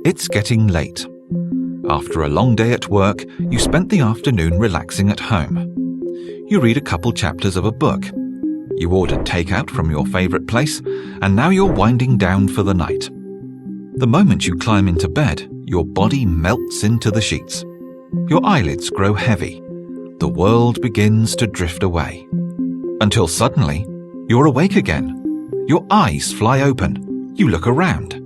It's getting late. After a long day at work, you spent the afternoon relaxing at home. You read a couple chapters of a book. You ordered takeout from your favorite place, and now you're winding down for the night. The moment you climb into bed, your body melts into the sheets. Your eyelids grow heavy. The world begins to drift away. Until suddenly, you're awake again. Your eyes fly open. You look around.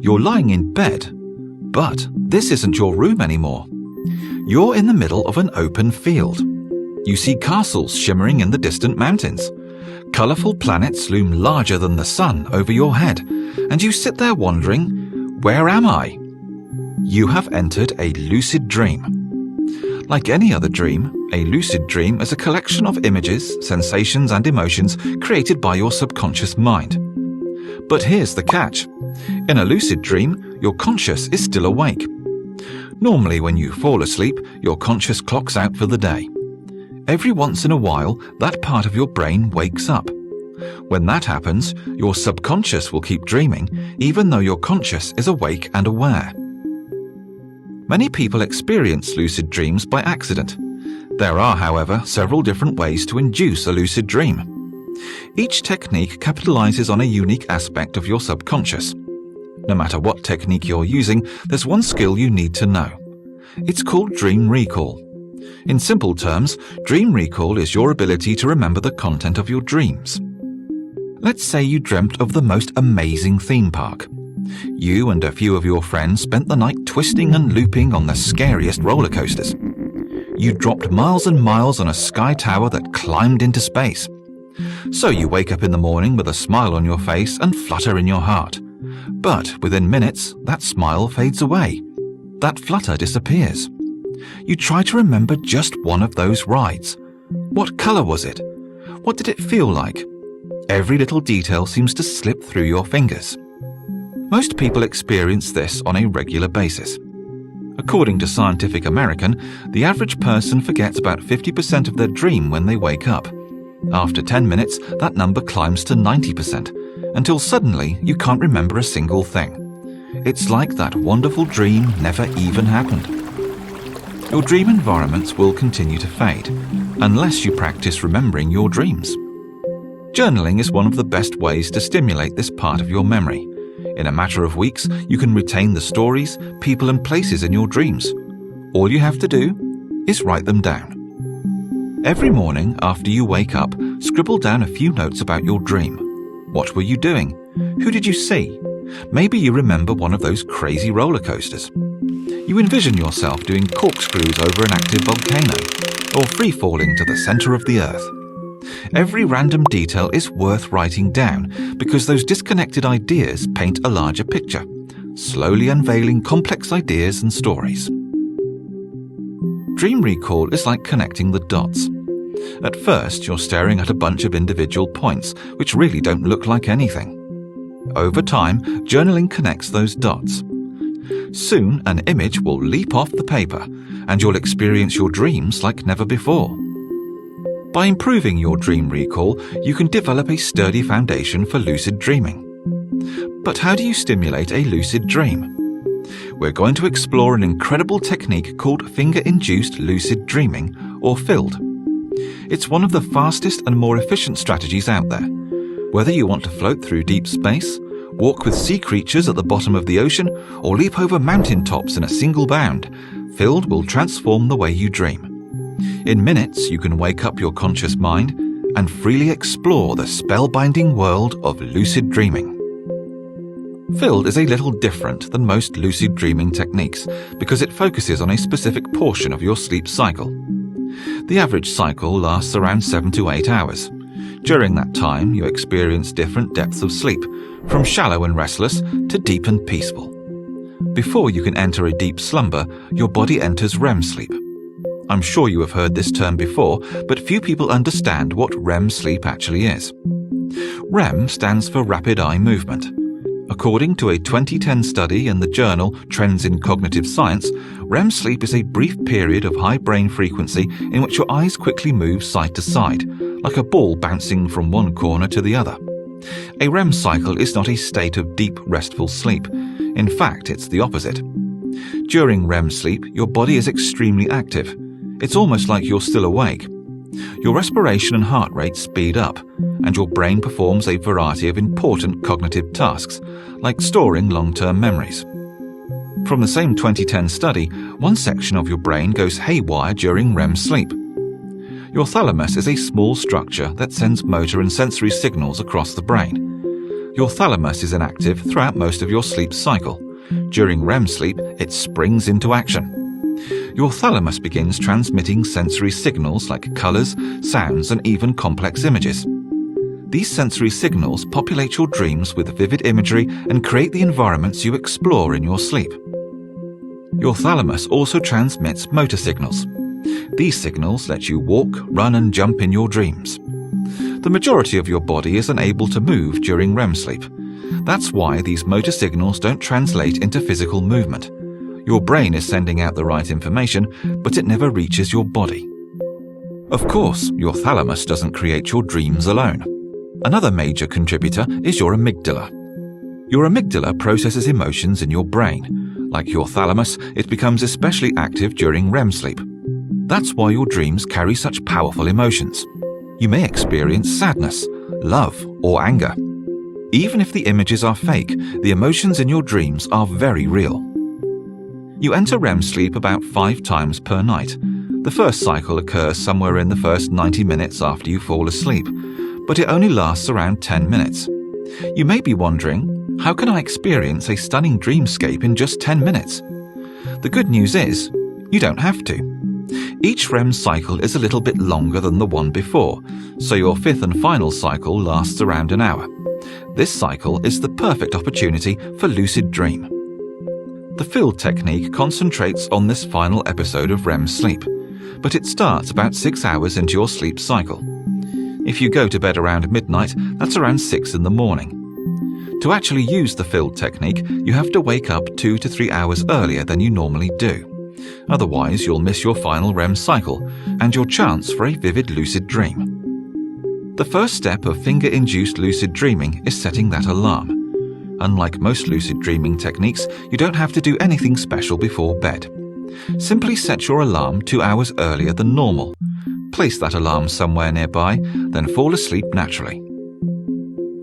You're lying in bed, but this isn't your room anymore. You're in the middle of an open field. You see castles shimmering in the distant mountains. Colourful planets loom larger than the sun over your head, and you sit there wondering, where am I? You have entered a lucid dream. Like any other dream, a lucid dream is a collection of images, sensations, and emotions created by your subconscious mind. But here's the catch. In a lucid dream, your conscious is still awake. Normally, when you fall asleep, your conscious clocks out for the day. Every once in a while, that part of your brain wakes up. When that happens, your subconscious will keep dreaming, even though your conscious is awake and aware. Many people experience lucid dreams by accident. There are, however, several different ways to induce a lucid dream. Each technique capitalizes on a unique aspect of your subconscious. No matter what technique you're using, there's one skill you need to know. It's called dream recall. In simple terms, dream recall is your ability to remember the content of your dreams. Let's say you dreamt of the most amazing theme park. You and a few of your friends spent the night twisting and looping on the scariest roller coasters. You dropped miles and miles on a sky tower that climbed into space. So you wake up in the morning with a smile on your face and flutter in your heart. But within minutes, that smile fades away. That flutter disappears. You try to remember just one of those rides. What color was it? What did it feel like? Every little detail seems to slip through your fingers. Most people experience this on a regular basis. According to Scientific American, the average person forgets about 50% of their dream when they wake up. After 10 minutes, that number climbs to 90%, until suddenly you can't remember a single thing. It's like that wonderful dream never even happened. Your dream environments will continue to fade, unless you practice remembering your dreams. Journaling is one of the best ways to stimulate this part of your memory. In a matter of weeks, you can retain the stories, people, and places in your dreams. All you have to do is write them down. Every morning after you wake up, scribble down a few notes about your dream. What were you doing? Who did you see? Maybe you remember one of those crazy roller coasters. You envision yourself doing corkscrews over an active volcano, or free-falling to the center of the earth. Every random detail is worth writing down because those disconnected ideas paint a larger picture, slowly unveiling complex ideas and stories. Dream recall is like connecting the dots. At first, you're staring at a bunch of individual points which really don't look like anything. Over time, journaling connects those dots. Soon, an image will leap off the paper, and you'll experience your dreams like never before. By improving your dream recall, you can develop a sturdy foundation for lucid dreaming. But how do you stimulate a lucid dream? We're going to explore an incredible technique called finger-induced lucid dreaming, or FILD. It's one of the fastest and more efficient strategies out there. Whether you want to float through deep space, walk with sea creatures at the bottom of the ocean, or leap over mountain tops in a single bound, FILD will transform the way you dream. In minutes, you can wake up your conscious mind and freely explore the spellbinding world of lucid dreaming. FILD is a little different than most lucid dreaming techniques because it focuses on a specific portion of your sleep cycle. The average cycle lasts around 7 to 8 hours. During that time, you experience different depths of sleep, from shallow and restless to deep and peaceful. Before you can enter a deep slumber, your body enters REM sleep. I'm sure you have heard this term before, but few people understand what REM sleep actually is. REM stands for Rapid Eye Movement. According to a 2010 study in the journal Trends in Cognitive Science, REM sleep is a brief period of high brain frequency in which your eyes quickly move side to side, like a ball bouncing from one corner to the other. A REM cycle is not a state of deep, restful sleep. In fact, it's the opposite. During REM sleep, your body is extremely active. It's almost like you're still awake. Your respiration and heart rate speed up, and your brain performs a variety of important cognitive tasks, like storing long-term memories. From the same 2010 study, one section of your brain goes haywire during REM sleep. Your thalamus is a small structure that sends motor and sensory signals across the brain. Your thalamus is inactive throughout most of your sleep cycle. During REM sleep, it springs into action. Your thalamus begins transmitting sensory signals like colors, sounds, and even complex images. These sensory signals populate your dreams with vivid imagery and create the environments you explore in your sleep. Your thalamus also transmits motor signals. These signals let you walk, run, and jump in your dreams. The majority of your body is unable to move during REM sleep. That's why these motor signals don't translate into physical movement. Your brain is sending out the right information, but it never reaches your body. Of course, your thalamus doesn't create your dreams alone. Another major contributor is your amygdala. Your amygdala processes emotions in your brain. Like your thalamus, it becomes especially active during REM sleep. That's why your dreams carry such powerful emotions. You may experience sadness, love, or anger. Even if the images are fake, the emotions in your dreams are very real. You enter REM sleep about 5 times per night. The first cycle occurs somewhere in the first 90 minutes after you fall asleep, but it only lasts around 10 minutes. You may be wondering, how can I experience a stunning dreamscape in just 10 minutes? The good news is, you don't have to. Each REM cycle is a little bit longer than the one before, so your 5th and final cycle lasts around an hour. This cycle is the perfect opportunity for lucid dream. The field technique concentrates on this final episode of REM sleep, but it starts about 6 hours into your sleep cycle. If you go to bed around midnight, that's around 6 in the morning. To actually use the field technique, you have to wake up 2 to 3 hours earlier than you normally do. Otherwise, you'll miss your final REM cycle and your chance for a vivid lucid dream. The first step of finger-induced lucid dreaming is setting that alarm. Unlike most lucid dreaming techniques, you don't have to do anything special before bed. Simply set your alarm 2 hours earlier than normal. Place that alarm somewhere nearby, then fall asleep naturally.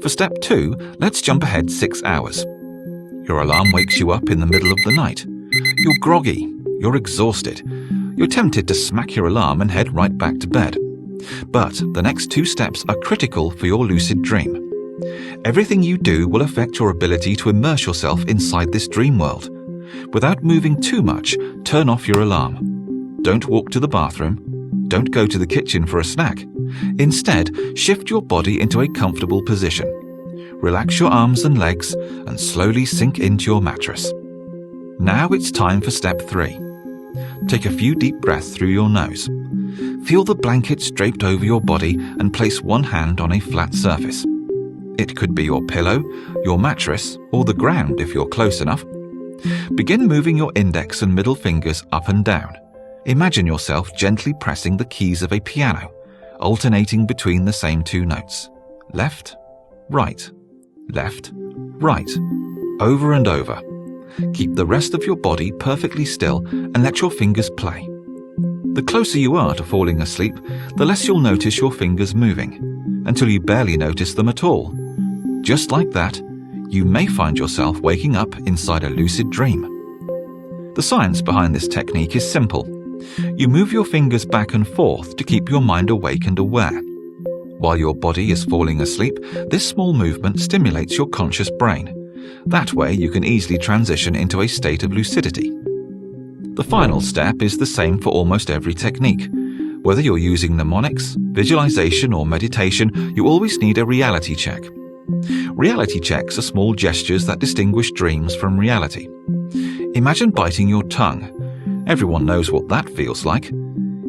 For step 2, let's jump ahead 6 hours. Your alarm wakes you up in the middle of the night. You're groggy, you're exhausted. You're tempted to smack your alarm and head right back to bed. But the next 2 steps are critical for your lucid dream. Everything you do will affect your ability to immerse yourself inside this dream world. Without moving too much, turn off your alarm. Don't walk to the bathroom. Don't go to the kitchen for a snack. Instead, shift your body into a comfortable position. Relax your arms and legs and slowly sink into your mattress. Now it's time for step 3. Take a few deep breaths through your nose. Feel the blankets draped over your body and place one hand on a flat surface. It could be your pillow, your mattress, or the ground if you're close enough. Begin moving your index and middle fingers up and down. Imagine yourself gently pressing the keys of a piano, alternating between the same 2 notes. Left, right, over and over. Keep the rest of your body perfectly still and let your fingers play. The closer you are to falling asleep, the less you'll notice your fingers moving, until you barely notice them at all. Just like that, you may find yourself waking up inside a lucid dream. The science behind this technique is simple. You move your fingers back and forth to keep your mind awake and aware. While your body is falling asleep, this small movement stimulates your conscious brain. That way you can easily transition into a state of lucidity. The final step is the same for almost every technique. Whether you're using mnemonics, visualization, or meditation, you always need a reality check. Reality checks are small gestures that distinguish dreams from reality. Imagine biting your tongue. Everyone knows what that feels like.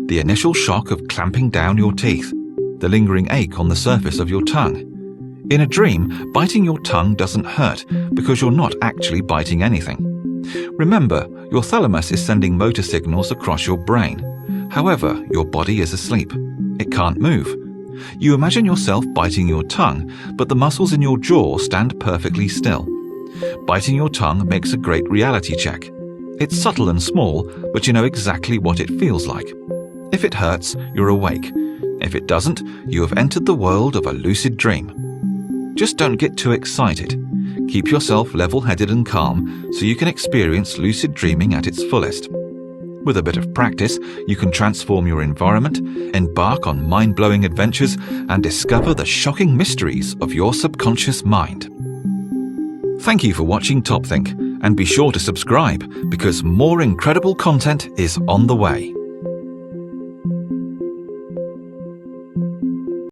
The initial shock of clamping down your teeth, the lingering ache on the surface of your tongue. In a dream, biting your tongue doesn't hurt because you're not actually biting anything. Remember, your thalamus is sending motor signals across your brain. However, your body is asleep. It can't move. You imagine yourself biting your tongue, but the muscles in your jaw stand perfectly still. Biting your tongue makes a great reality check. It's subtle and small, but you know exactly what it feels like. If it hurts, you're awake. If it doesn't, you have entered the world of a lucid dream. Just don't get too excited. Keep yourself level-headed and calm so you can experience lucid dreaming at its fullest. With a bit of practice, you can transform your environment, embark on mind-blowing adventures, and discover the shocking mysteries of your subconscious mind. Thank you for watching TopThink, and be sure to subscribe because more incredible content is on the way.